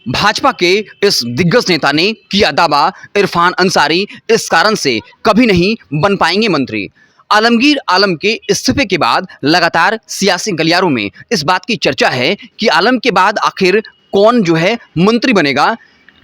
भाजपा के इस दिग्गज नेता ने किया दावा, इरफान अंसारी इस कारण से कभी नहीं बन पाएंगे मंत्री। आलमगीर आलम के इस्तीफे के बाद लगातार सियासी गलियारों में इस बात की चर्चा है कि आलम के बाद आखिर कौन जो है मंत्री बनेगा।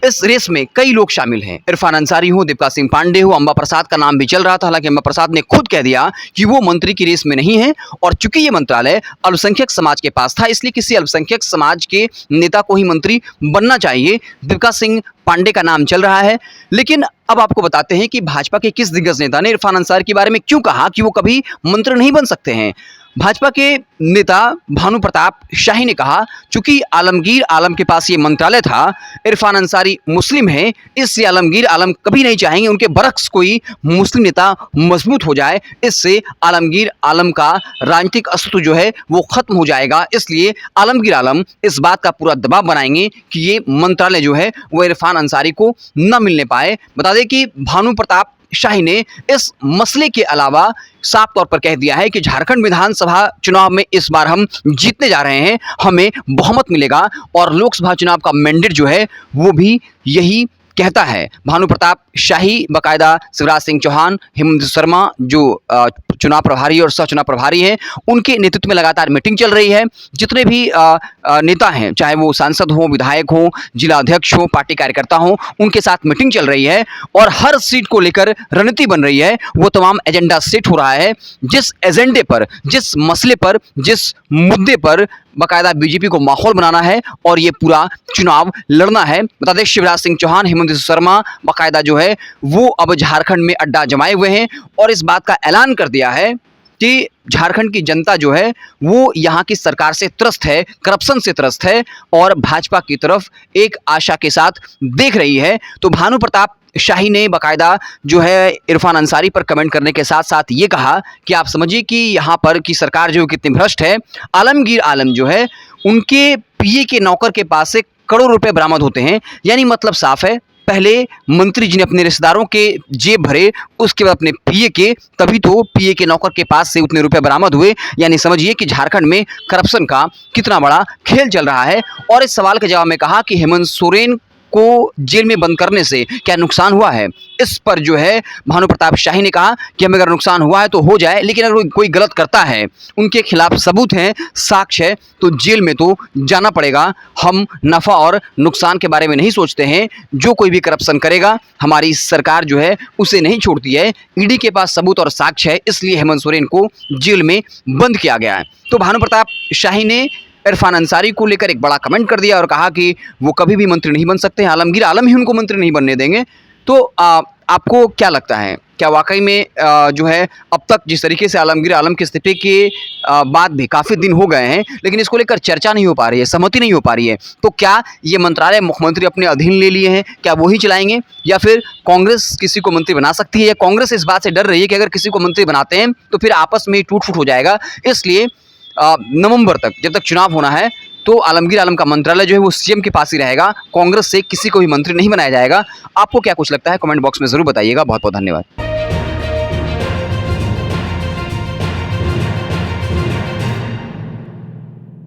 इस रेस में कई लोग शामिल हैं, इरफान अंसारी हो, दीपिका सिंह पांडे हो, अंबा प्रसाद का नाम भी चल रहा था। हालांकि अंबा प्रसाद ने खुद कह दिया कि वो मंत्री की रेस में नहीं है और चूंकि ये मंत्रालय अल्पसंख्यक समाज के पास था, इसलिए किसी अल्पसंख्यक समाज के नेता को ही मंत्री बनना चाहिए। दीपिका सिंह पांडे का नाम चल रहा है। लेकिन अब आपको बताते हैं कि भाजपा के किस दिग्गज नेता ने इरफान अंसारी के बारे में क्यों कहा कि वो कभी मंत्री नहीं बन सकते हैं। भाजपा के नेता भानु प्रताप शाही ने कहा, चूंकि आलमगीर आलम के पास ये मंत्रालय था, इरफान अंसारी मुस्लिम है, इससे आलमगीर आलम कभी नहीं चाहेंगे उनके बरक्स कोई मुस्लिम नेता मजबूत हो जाए। इससे आलमगीर आलम का राजनीतिक अस्तित्व जो है वो खत्म हो जाएगा। इसलिए आलमगीर आलम इस बात का पूरा दबाव बनाएंगे कि ये मंत्रालय जो है वो इरफान अंसारी को न मिलने पाए। बता दें कि भानु प्रताप शाही ने इस मसले के अलावा साफ तौर पर कह दिया है कि झारखंड विधानसभा चुनाव में इस बार हम जीतने जा रहे हैं, हमें बहुमत मिलेगा और लोकसभा चुनाव का मैंडेट जो है वो भी यही कहता है। भानु प्रताप शाही बाकायदा शिवराज सिंह चौहान, हेमंत शर्मा जो चुनाव प्रभारी और सह चुनाव प्रभारी हैं, उनके नेतृत्व में लगातार मीटिंग चल रही है। जितने भी नेता हैं, चाहे वो सांसद हो, विधायक हो, जिला अध्यक्ष हो, पार्टी कार्यकर्ता हो, उनके साथ मीटिंग चल रही है और हर सीट को लेकर रणनीति बन रही है। वो तमाम एजेंडा सेट हो रहा है। जिस एजेंडे पर, जिस मसले पर, जिस मुद्दे पर बाकायदा बीजेपी को माहौल बनाना है और ये पूरा चुनाव लड़ना है। बता दें शिवराज सिंह चौहान, हेमंत शर्मा बाकायदा जो है वो अब झारखंड में अड्डा जमाए हुए हैं और इस बात का ऐलान कर दिया है कि झारखंड की जनता जो है वो यहाँ की सरकार से त्रस्त है, करप्शन से त्रस्त है और भाजपा की तरफ एक आशा के साथ देख रही है। तो भानु प्रताप शाही ने बाकायदा जो है इरफान अंसारी पर कमेंट करने के साथ साथ ये कहा कि आप समझिए कि यहाँ पर की सरकार जो कितनी भ्रष्ट है। आलमगीर आलम जो है उनके पीए के नौकर के पास से करोड़ रुपए बरामद होते हैं। यानी मतलब साफ है, पहले मंत्री जी ने अपने रिश्तेदारों के जेब भरे, उसके बाद अपने पीए के, तभी तो पीए के नौकर के पास से उतने रुपए बरामद हुए। यानी समझिए कि झारखंड में करप्शन का कितना बड़ा खेल चल रहा है। और इस सवाल के जवाब में कहा कि हेमंत सोरेन को जेल में बंद करने से क्या नुकसान हुआ है। इस पर जो है भानु प्रताप शाही ने कहा कि हमें अगर नुकसान हुआ है तो हो जाए, लेकिन अगर कोई गलत करता है, उनके खिलाफ सबूत हैं, साक्ष्य है, तो जेल में तो जाना पड़ेगा। हम नफ़ा और नुकसान के बारे में नहीं सोचते हैं। जो कोई भी करप्शन करेगा, हमारी सरकार जो है उसे नहीं छोड़ती है। ईडी के पास सबूत और साक्ष्य है, इसलिए हेमंत सोरेन को जेल में बंद किया गया है। तो भानु प्रताप शाही ने इरफान अंसारी को लेकर एक बड़ा कमेंट कर दिया और कहा कि वो कभी भी मंत्री नहीं बन सकते हैं, आलमगीर आलम ही उनको मंत्री नहीं बनने देंगे। तो आपको क्या लगता है, क्या वाकई में जो है अब तक जिस तरीके से आलमगीर आलम के इस्तीफे के बाद भी काफ़ी दिन हो गए हैं, लेकिन इसको लेकर चर्चा नहीं हो पा रही है, सहमति नहीं हो पा रही है, तो क्या ये मंत्रालय मुख्यमंत्री अपने अधीन ले लिए हैं, क्या वही चलाएंगे या फिर कांग्रेस किसी को मंत्री बना सकती है? या कांग्रेस इस बात से डर रही है कि अगर किसी को मंत्री बनाते हैं तो फिर आपस में टूट फूट हो जाएगा, इसलिए नवंबर तक, जब तक चुनाव होना है, तो आलमगीर आलम का मंत्रालय जो है वो सीएम के पास ही रहेगा, कांग्रेस से किसी को भी मंत्री नहीं बनाया जाएगा। आपको क्या कुछ लगता है, कमेंट बॉक्स में जरूर बताइएगा। बहुत बहुत धन्यवाद।